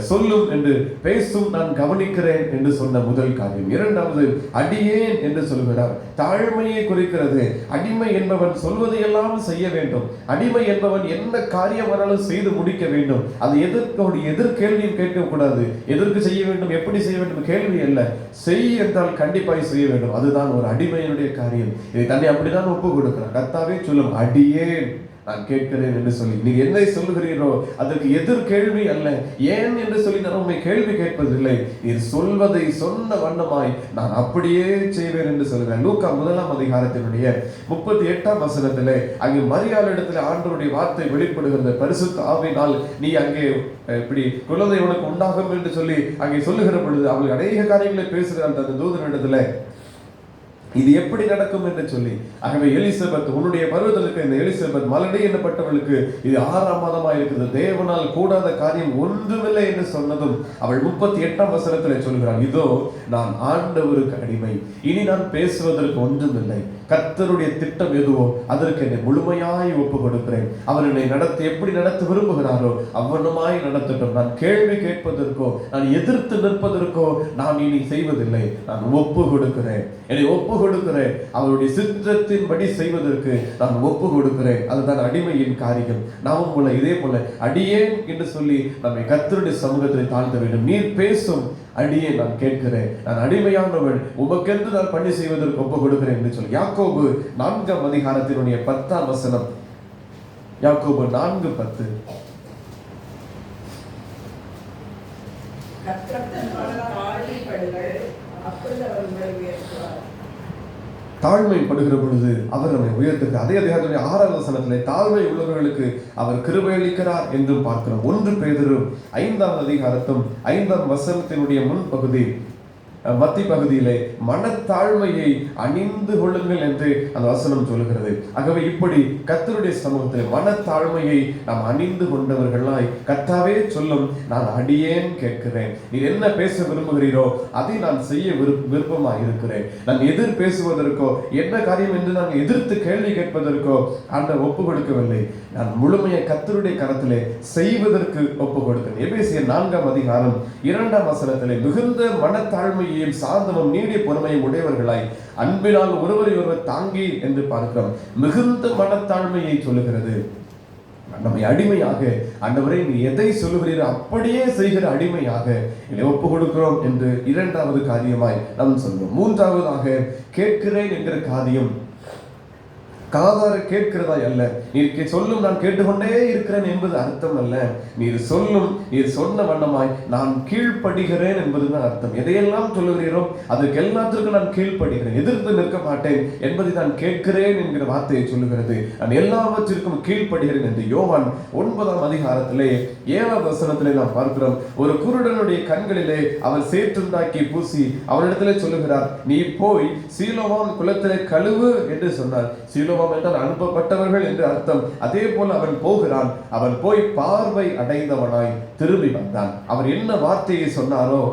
சொல்லும் என்று பேசும் நான் கவனிக்கிறேன் என்று சொன்ன முதல் காரியம். இரண்டாவது, அடியேன் என்று சொல்கிறார். தாழ்மையை குறிக்கிறது. அடிமை என்பவன் சொல்வதையெல்லாம் செய்ய வேண்டும். அடிமை என்பவன் என்ன காரியமானாலும் செய்து முடிக்க வேண்டும். அது எதிர்கேள்வியும் கேட்கக்கூடாது. எதற்கு செய்ய வேண்டும், எப்படி செய்ய வேண்டும் கேள்வி அல்ல. செய் என்றால் கண்டிப்பாக செய்ய வேண்டும். அதுதான் ஒரு அடிமையினுடைய காரியம். இதை தன்னை அப்படிதான் ஒப்பு கொடுக்கிறார். கர்த்தாவே சொல்லும், அடியேன் நான் கேட்கிறேன் என்று சொல்லி நீ என்னை சொல்லுகிறீரோ அதற்கு எதிர்கேள்வி அல்ல. ஏன் என்று சொல்லி நான் உண்மை கேள்வி கேட்பதில்லை. நீர் சொல்வதை சொன்ன வண்ணமாய் நான் அப்படியே செய்வேன் என்று சொல்கிறேன். லூக்கா 1ஆம் அதிகாரத்தினுடைய 38ஆம் வசனத்திலே அங்கே மரியாள் இடத்துல ஆண்டவருடைய வார்த்தை வெளிப்படுகிறது. பரிசுத்த ஆவியினால் நீ அங்கே இப்படி குழந்தை உனக்கு உண்டாகும் என்று சொல்லி அங்கே சொல்லுகிற பொழுது அவள் அநேக காரியங்களை பேசுகிறாள் அந்த தூதனிடத்துல. இது எப்படி நடக்கும் என்று சொல்லி, ஆகவே எலிசபெத், உன்னுடைய பருவத்திற்கு இந்த எலிசபெத் மலடி என்னப்பட்டவளுக்கு இது 6ஆம் மாதமாக இருக்கிறது, தேவனால் கூடாத காரியம் ஒன்றுமில்லை என்று சொன்னதும் அவள் 38ஆம் வசனத்தில் சொல்கிறாள், இதோ நான் ஆண்டவருக்கு அடிமை, இனி நான் பேசுவதற்கு ஒன்றுமில்லை. கர்த்தருடைய திட்டம் எதுவோ அதற்கு என்னை முழுமையாய் ஒப்பு கொடுக்கிறேன். அவர் என்னை எப்படி நடத்த விரும்புகிறாரோ அவ்வளமாய் நடத்தட்டும். நான் கேள்வி கேட்பதற்கோ நான் எதிர்த்து நிற்பதற்கோ நான் இனி செய்வதில்லை. நான் ஒப்பு கொடுக்கிறேன், என்னை ஒப்பு கொடுக்கிறேன். அவருடைய சித்தத்தின்படி செய்வதற்கு நான் ஒப்பு கொடுக்கிறேன். அதுதான் அடிமையின் காரியம். நாமும் போல இதே போல அடியேன் என்று சொல்லி நம்மை கர்த்தருடைய சமூகத்தில் தாழ்த்த வேண்டும். நீர் பேசும், அடியே நான் கேட்கிறேன், நான் அடிமையானவள், உமக்கென்று நான் பணி செய்வதற்கு ஒப்பு கொடுக்கிறேன் என்று சொல்லி யாக்கோபு 4ஆம் அதிகாரத்தினுடைய 10ஆம் வசனம். யாக்கோபு 4:10. தாழ்மைப்படுகிற பொழுது அவர் நம்மை உயர்த்துகிறார். அதே அதிகாரத்துடைய 6வது வசனத்திலே தாழ்மை உள்ளவர்களுக்கு அவர் கிருபை அளிக்கிறார் என்றும் பார்க்கிறோம். 1 பேதுரு 5வது அதிகாரத்தும் 5ஆம் வசனத்தினுடைய முன்பகுதி மத்திய பகுதியிலே மனத்தாழ்மையை அணிந்து கொள்ளுங்கள் என்று அந்த வசனம் சொல்லுகிறது. ஆகவே இப்படி கர்த்தருடைய சமூகத்தில் மனத்தாழ்மையை நாம் அணிந்து கொண்டவர்களாய் கர்த்தாவே சொல்லும், நான் அடியேன் கேட்கிறேன், நீர் என்ன பேச விரும்புகிறீரோ அதை நான் செய்ய விருப்பமாய் இருக்கிறேன். நான் எதிர் பேசுவதற்கோ என்ன காரியம் என்று நான் எதிர்த்து கேள்வி கேட்பதற்கோ ஆண்டவர் ஒப்பு கொடுக்கவில்லை. நான் முழுமையை கர்த்தருடைய கரத்திலே செய்வதற்கு ஒப்பு கொடுக்கிறேன். எபேசியர் 4ஆம் அதிகாரம் 2ஆம் வசனத்திலே மிகுந்த மனத்தாழ்மை சாந்தமும் நீடிய பொறுமையும் உடையவர்களாய் அன்பினால் ஒருவரை ஒருவர் தாங்கி என்று பார்க்கிறோம். மிகுந்த மனத்தாழ்மையை சொல்லுகிறது. நம்மை அடிமையாக, ஆண்டவரே நீ எதை சொல்லுகிறீரோ அப்படியே செய்கிற அடிமையாக ஒப்பு கொடுக்கிறோம் என்று 2வது காரியமாய் நாம் சொல்வோம். 3வதாக கேட்கிறேன் என்கிற காரியம் காதார கேட்கிறதா அல்ல. நீர் சொல்லும் நான் கேட்டுக்கொண்டே இருக்கிறேன் என்பது அர்த்தம் அல்ல. நீர் சொல்லும், நீர் சொன்ன வண்ணமாய் நான் கீழ்ப்படுகிறேன் என்பதுதான் அர்த்தம். எதையெல்லாம் சொல்லுகிறீரோ அதற்கு எல்லாத்திற்கும் நான் கீழ்ப்படுகிறேன், எதிர்த்து நிற்க மாட்டேன் என்பதை நான் கேட்கிறேன் என்கிற வார்த்தையை சொல்லுகிறது. நான் எல்லாவற்றிற்கும் கீழ்ப்படுகிறேன் என்று யோவான் 9ஆம் அதிகாரத்திலே 7ஆம் வசனத்திலே நாம் பார்க்கிறோம். ஒரு குருடனுடைய கண்களிலே அவர் சேற்றுண்டாக்கி பூசி அவனிடத்திலே சொல்லுகிறார், நீ போய் சீலோவாம் குளத்திலே கழுவு என்று சொன்னார். சீலோவாம் என்றால் அனுப்பப்பட்டவர்கள் என்று அர்த்தம். அதே போல அவன் போகிறான். அவன் போய் பார்வை அடைந்தவனாய் திரும்பி வந்தான். அவர் என்ன வார்த்தையை சொன்னாரோ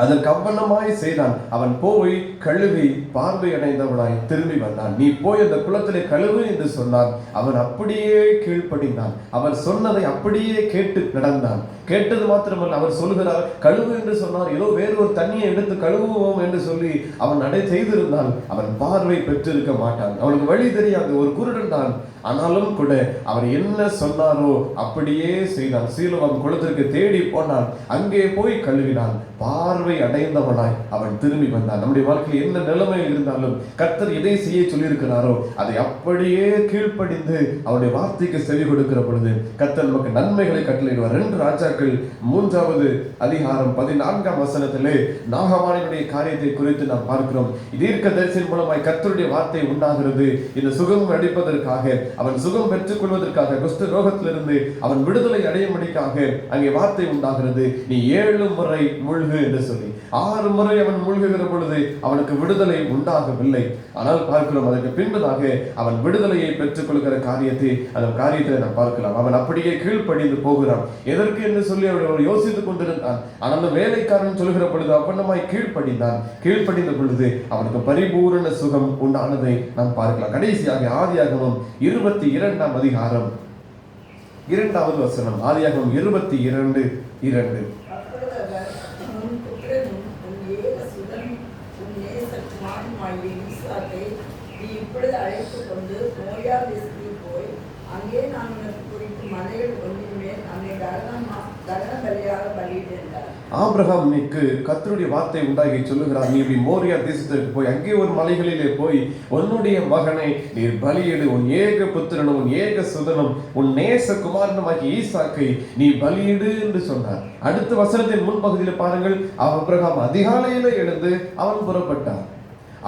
அதற்கு அவ்வண்ணமாய் செய்தான். அவன் போய் கழுவி பார்வை அடைந்தவனாய் திரும்பி வந்தான். நீ போய் அந்த குளத்திலே கழுவு என்று சொன்னான். அவன் அப்படியே கீழ்ப்படிந்தான். அவர் சொன்னதை அப்படியே கேட்டு நடந்தான். கேட்டது மாத்திரமல்ல, அவர் சொல்கிறார் கழுவு என்று சொன்னார். ஏதோ வேறு ஒரு தண்ணியை எடுத்து கழுவுவோம் என்று சொல்லி அவன் நடை செய்திருந்தான் அவன் பார்வை பெற்றிருக்க மாட்டான். அவனுக்கு வழி தெரியாது, ஒரு குருடன் தான். ஆனாலும் கூட அவர் என்ன சொன்னாரோ அப்படியே செய்தான். சீலோவாம் குளத்திற்கு தேடி போனான். அங்கே போய் கழுவினான். பார்வை அடைந்தவனாய் அவன் திரும்பி வந்தான். நம்முடைய வாழ்க்கையில் என்ன நிலைமையில் இருந்தாலும் கர்த்தர் எதை செய்ய சொல்லியிருக்கிறாரோ அதை அப்படியே கீழ்ப்படிந்து அவருடைய வார்த்தைக்கு செவி கொடுக்கிற பொழுது கர்த்தர் நமக்கு நன்மைகளை கட்டளையிடுவார். 2 ராஜாக்கள் 3வது அதிகாரம் 14ஆம் வசனத்திலே நாகமானினுடைய காரியத்தை குறித்து நாம் பார்க்கிறோம். தீர்க்கதரிசியின் மூலமாய் கர்த்தருடைய வார்த்தை உண்டாகிறது. இந்த சுகம் அளிப்பதற்காக, அவன் சுகம் பெற்றுக் கொள்வதற்காக, குஷ்ட ரோகத்திலிருந்து அவன் விடுதலை அடையும்படிக்காக அங்கே வார்த்தை உண்டாகிறது. நீ 7 முறை மூழ்கு என்று சொல்லி 6 முறை அவன் மூழ்குகிற பொழுது அவனுக்கு விடுதலை உண்டாகவில்லை. ஆனால் பார்க்கிறோம் அதற்கு பின்பதாக அவன் விடுதலையை பெற்றுக் கொள்கிற காரியத்தை அந்த காரியத்தை நாம் பார்க்கலாம். அவன் அப்படியே கீழ்ப்படிந்து போகிறான். எதற்கு என்று சொல்லி அவர் யோசித்துக் கொண்டிருந்தான். ஆனால் வேலைக்காரன் சொல்கிற பொழுது அப்பண்ணமாய் கீழ்ப்படிந்தான். கீழ்ப்படிந்த பொழுது அவனுக்கு பரிபூரண சுகம் உண்டானதை நாம் பார்க்கலாம். கடைசியாக ஆதியாகமம் 22ஆம் அதிகாரம் 2வது வசனம். ஆதியாகமம் 22:2. இப்பொழுது அழைத்துக் கொண்டு மோரியா தேசத்தில் போய் அங்கே நான் உனக்கு குறித்து மலைகள் ஒன்றின் மேல் அங்கே தகன பலியாக பலியிட்டார். ஆபிரகாமுக்கு கர்த்தருடைய வார்த்தை உண்டாகி சொல்லுகிறார், நீ இப்படி மோரியா தேசத்திற்கு போய் அங்கே ஒரு மலைகளிலே போய் உன்னுடைய மகனை நீர் பலியிடு, உன் ஏக புத்திரனும் உன் ஏக சுதனும் உன் நேச குமாரனுமாகிய ஈசாக்கை நீ பலியிடு என்று சொன்னார். அடுத்த வசனத்தின் முன்பகுதியில் பாருங்கள், ஆபிரகாம் அதிகாலையிலே எழுந்து அவன் புறப்பட்டான்.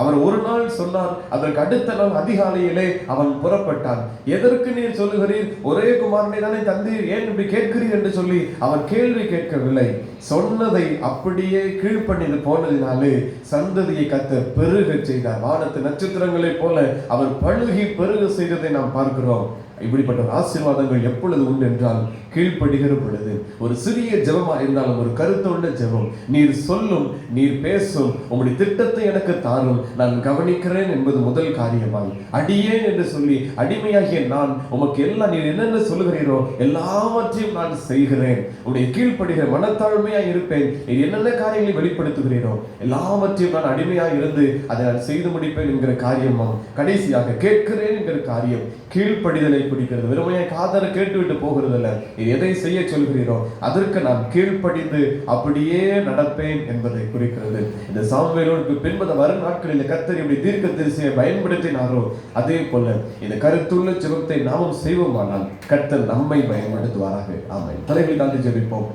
அவர் ஒரு நாள் சொன்னார், அதற்கு அடுத்த நாள் அதிகாலையிலே அவன் புறப்பட்டான். எதற்கு நீர் சொல்லுகிறீர், ஒரே குமாரனை தானே தந்தீர், ஏன் இப்படி கேட்கிறீர் என்று சொல்லி அவன் கேள்வி கேட்கவில்லை. சொன்னதை அப்படியே கீழ்ப்பண்ணிது போனதினாலே சந்ததியை கர்த்தர் பெருக செய்தார். வானத்து நட்சத்திரங்களைப் போல அவர் பழுகி பெருக செய்ததை நாம் பார்க்கிறோம். இப்படிப்பட்ட ஆசீர்வாதங்கள் எப்பொழுது உண்டு என்றால் கீழ்ப்படுகிற பொழுது. ஒரு சிறிய ஜெபமா இருந்தாலும் ஒரு கருத்துள்ள ஜெபம், நீர் சொல்லும், நீர் பேசும், உம்முடைய திட்டத்தை எனக்கு தாரும், நான் கவனிக்கிறேன் என்பது முதல் காரியமாய் அடியேன் என்று சொல்லி அடிமையாகிய நான் உமக்கு எல்லாம் நீர் என்னென்ன சொல்லுகிறீரோ எல்லாவற்றையும் நான் செய்கிறேன், உடைய கீழ்ப்படுகிற மனத்தாழ்மையாய் இருப்பேன், நீர் என்னென்ன காரியங்களை வெளிப்படுத்துகிறீரோ எல்லாவற்றையும் நான் அடிமையாய் இருந்து அதை நான் செய்து முடிப்பேன் என்கிற காரியமும் கடைசியாக கேட்கிறேன் என்கிற காரியம் கீழ்ப்படிதலை குறிக்கிறது. வெறுமையை காதார கேட்டுவிட்டு போகிறது அல்ல, எதை செய்ய சொல்கிறீரோ அதற்கு நான் கீழ்ப்படிந்து அப்படியே நடப்பேன் என்பதை குறிக்கிறது. இந்த சாமுவேலோடு பின்பு வரும் நாட்களில் கர்த்தர் இப்படி தீர்க்கதரிசியை பயன்படுத்தினாரோ அதே போல இந்த கருத்துள்ள ஜெபத்தை நாமும் செய்வோமானால் கர்த்தர் நம்மை பயன்படுத்துவாராக. ஆமென். தலைகளை தாண்டி ஜெபிப்போம்.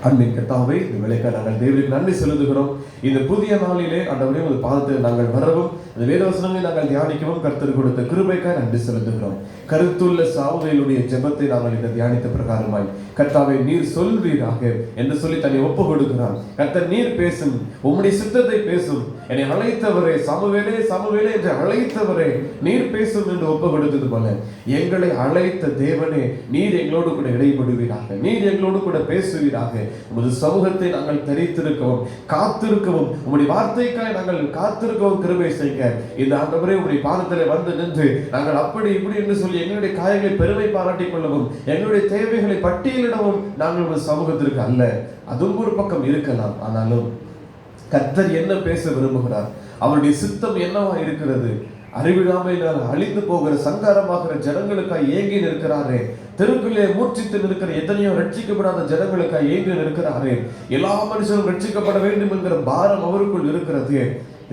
அன்பின் கர்த்தாவே, இந்த வேளைக்காக நாங்கள் தேவனுக்கு நன்றி செலுத்துகிறோம். இந்த புதிய நாளிலே ஆண்டவரே உமது பாதத்தில் நாங்கள் வரவும் இந்த வேதவசனங்களை நாங்கள் தியானிக்கவும் கர்த்தர் கொடுத்த கிருபைக்காக நன்றி செலுத்துகிறோம். கருத்துள்ள சாமுவேலுடைய ஜெபத்தை நாங்கள் இந்த தியானித்த பிரகாரமாய் கர்த்தாவே நீர் சொல்வீராக என்று சொல்லி தன்னை ஒப்பு கொடுக்கிறான். கர்த்தர் நீர் பேசும், உம்முடைய சித்தத்தை பேசும், என்னை அழைத்தவரே சாமுவேலே சாமுவேலே என்று அழைத்தவரே நீர் பேசும் என்று ஒப்பு கொடுத்தது போல எங்களை அழைத்த தேவனே நீர் எங்களோடு கூட இடைபடுவீராக, நீர் எங்களோடு கூட பேசுவீராக. உமது சமூகத்தை நாங்கள் தரித்திருக்கவும் காத்திருக்கவும் உம்முடைய வார்த்தைக்காய் நாங்கள் காத்திருக்கவும் கிருபை செய்ய இந்த ஆண்டவரே உம்முடைய பாதத்திலே வந்து நின்று நாங்கள் அப்படி இப்படி என்று சொல்லி எங்களுடைய காயங்களை பெருமை பாராட்டிக் கொள்ளவும் எங்களுடைய தேவைகளை பட்டியலிடவும் நாங்கள் உங்கள் சமூகத்திற்கு அல்ல. அதுவும் ஒரு பக்கம் இருக்கலாம். ஆனாலும் கர்த்தர் என்ன பேச விரும்புகிறார், அவருடைய சித்தம் என்னவா இருக்கிறது, அறிவிடாமையினால் அழிந்து போகிற சங்காரமாகிற ஜனங்களுக்காய் ஏங்கி நிற்கிறாரே, தெருக்களே மூர்ச்சித்து நிற்கிற எத்தனையோ ரட்சிக்கப்படாத ஜனங்களுக்காய் ஏங்கி நிற்கிறாரே, எல்லா மனுஷரும் ரட்சிக்கப்பட வேண்டும் என்கிற பாரம் அவருக்குள் இருக்கிறது.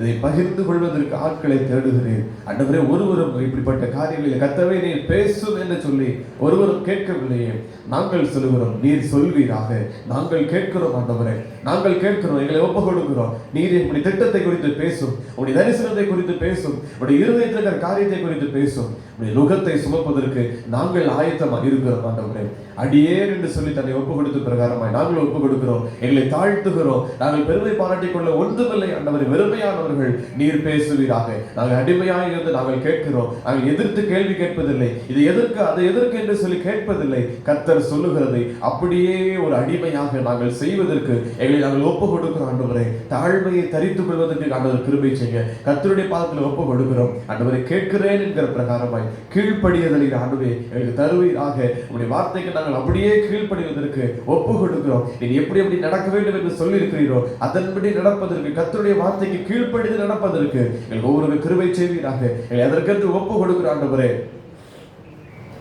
இதை பகிர்ந்து கொள்வதற்கு ஆட்களை தேடுகிறேன். ஆண்டவரே, ஒருவரும் இப்படிப்பட்ட காரியங்களில் கர்த்தாவே நீர் பேசும் என்று சொல்லி ஒருவரும் கேட்கவில்லையே. நாங்கள் சொல்லுகிறோம், நீர் சொல்வீராக. நாங்கள் கேட்கிறோம் ஆண்டவரே, நாங்கள் கேட்கிறோம், எங்களை ஒப்பு கொடுக்கிறோம். நீர் உடைய திட்டத்தை குறித்து பேசும், உடைய தரிசனத்தை குறித்து பேசும், உடைய இருதயத்தில் இருக்கிற காரியத்தை குறித்து பேசும். உடைய நுகத்தை சுமப்பதற்கு நாங்கள் ஆயத்தமாக இருக்கிறோம் ஆண்டவரே. அடியேன் என்று சொல்லி தன்னை ஒப்பு கொடுத்த பிரகாரமாய் நாங்கள் ஒப்பு கொடுக்கிறோம், எங்களை தாழ்த்துகிறோம். நாங்கள் பெருமை பாராட்டிக் கொள்ள ஒன்றுமில்லை ஆண்டவரே. வெறுமையானவர்கள் நீர் பேசுவீராக. நாங்கள் அடிமையாக இருந்து நாங்கள் கேட்கிறோம். நாங்கள் எதிர்த்து கேள்வி கேட்பதில்லை, இது எதற்கு அது எதற்கு என்று சொல்லி கேட்பதில்லை. கர்த்தர் சொல்லுகிறதை அப்படியே ஒரு அடிமையாக நாங்கள் செய்வதற்கு எங்களை நாங்கள் ஒப்பு கொடுக்கிறோம் ஆண்டவரே. தாழ்மையை தரித்துக் கொள்வதற்கு ஆண்டவர் கிருபை செய்ய கர்த்தருடைய பாதத்தில் ஒப்பு கொடுக்கிறோம் ஆண்டவரை. கேட்கிறேன் என்கிற பிரகாரமாய் கீழ்ப்படியதலை ஆண்டவரே எங்களுக்கு தருவீராக. உங்களுடைய வார்த்தைக்கு நாங்கள் அப்படியே கீழ்ப்படிவதற்கு ஒப்பு கொடுக்கிறோம். நீ எப்படி எப்படி நடக்க வேண்டும் என்று சொல்லி இருக்கிறீரோ அதன்படி நடப்பதற்கு, கர்த்தருடைய வார்த்தைக்கு கீழ்ப்படிந்து நடப்பதற்கு எங்களுக்கு ஒவ்வொரு கிருபை செய்வீராக. எங்களை அதற்கென்று ஒப்பு கொடுக்கிற ஆண்டவரே.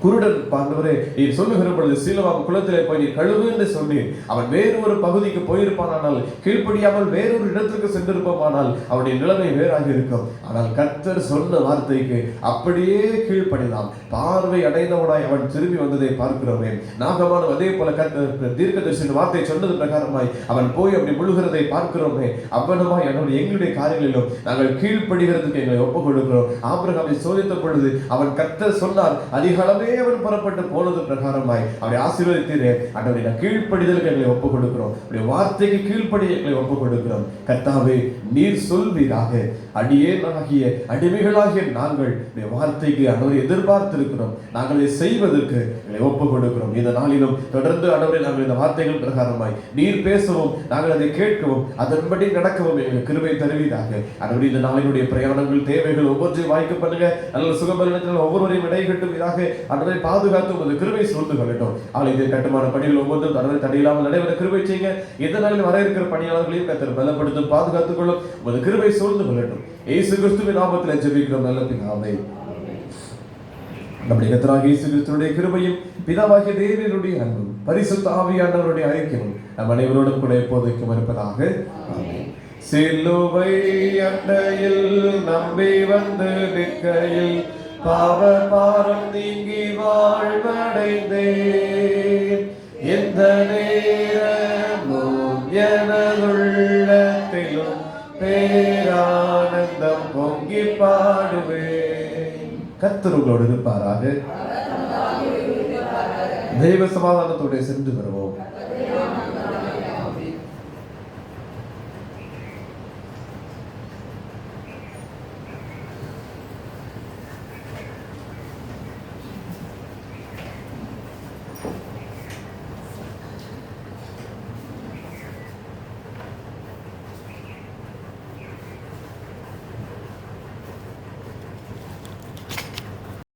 குருடன் ஆண்டவரே நீர் சொல்லுகிற பொழுது சீலோவாம் குளத்திலே போய் நீர் கழுவு என்று சொல்லி அவன் வேறு ஒரு பகுதிக்கு போயிருப்பானால், கீழ்ப்படியாமல் வேறொரு இடத்திற்கு சென்றிருப்பானால் அவனுடைய நிலைமை வேறாக இருக்கும். ஆனால் கர்த்தர் சொன்ன வார்த்தைக்கு அப்படியே கீழ்ப்படினான். பார்வை அடைந்தவனாய் அவன் திரும்பி வந்ததை பார்க்கிறோமே. நாகமானும் அதே போல தீர்க்கதரிசியின் வார்த்தை சொன்னது பிரகாரமாய் அவன் போய் அப்படி முழுகிறதை பார்க்கிறோமே. அவ்வளவாய் எங்களுடைய காரியங்களிலும் நாங்கள் கீழ்ப்படுகிறதுக்கு எங்களை ஒப்புக் கொடுக்கிறோம். ஆபிரகாமை சோதித்த பொழுது அவன் கர்த்தர் சொன்னார், அதிகாலமே அவன் புறப்பட்டு போனது பிரகாரமாய் அவரை ஆசீர்வதித்தீரே. ஆண்டவரே, கீழ்ப்படிதலுக்கு எங்களை ஒப்புக் கொடுக்கிறோம். உடைய வார்த்தைக்கு கீழ்ப்படிய எங்களை ஒப்புக் கொடுக்கிறோம். கர்த்தாவே, நீர் சொல்வீராக. அடியேனாகிய அடிமைகளாகிய நாங்கள் வார்த்தைக்கு ஆண்டவரை எதிர்பார்த்திருக்கிறோம். நாங்கள் இதை செய்வதற்கு எங்களை ஒப்புக் கொடுக்கிறோம். இந்த நாளிலும் தொடர்ந்து ஆண்டவரே நாங்கள் இந்த வார்த்தைகள் பிரகாரமாய் நீர் பேசவும் நாங்கள் அதை கேட்கவும் அதன்படி நடக்கவும் எங்களுக்கு கிருபை தருவீராக. ஆண்டவரே, இந்த நாளினுடைய பிரயாணங்கள் தேவைகள் ஒவ்வொன்றையும் வாய்க்க பண்ணுங்க. நல்ல சுகபலனத்தில் ஒவ்வொருவரையும் இடைகட்டுவீராக. ஆண்டவரை பாதுகாத்து உமது கிருபை சூழ்ந்து கொள்ளட்டும். ஆலயத்தின் கட்டுமான பணிகள் ஒவ்வொன்றும் ஆண்டவரை தடையில்லாமல் நடைபெற கிருபை செய்யுங்க. எந்த நாளில் வர இருக்கிற பணியாளர்களையும் கர்த்தர் பலப்படுத்தும், பாதுகாத்துக் கொள்ளும். உமது கிருபை சூழ்ந்து கொள்ளட்டும். இயேசு கிறிஸ்துவின் நாமத்தில் ஜெபிக்கிறோம் நல்ல பிதாவே. நம்முடைய கர்த்தராகிய இயேசு கிறிஸ்துவினுடைய கிருபையும் பிதாவாகிய தேவனுடைய அன்பும் பரிசுத்த ஆவியானவருடைய ஐக்கியமும் நம் அனைவரோடும் கூட எப்போதைக்கும் இருப்பதாக. சிலுவை அண்டையில் நம்பி வந்து நிற்கையில் பாவ பாரம் நீங்கி வாழ்வடைந்தேன். எந்த நேரமும் எனதுள்ளத்திலும் பேரானந்தம் பொங்கி பாடுவேன். கர்த்தர் உங்களோடு இருப்பாராக. தெய்வ சமாதானத்தோடு சென்று வருவோம்.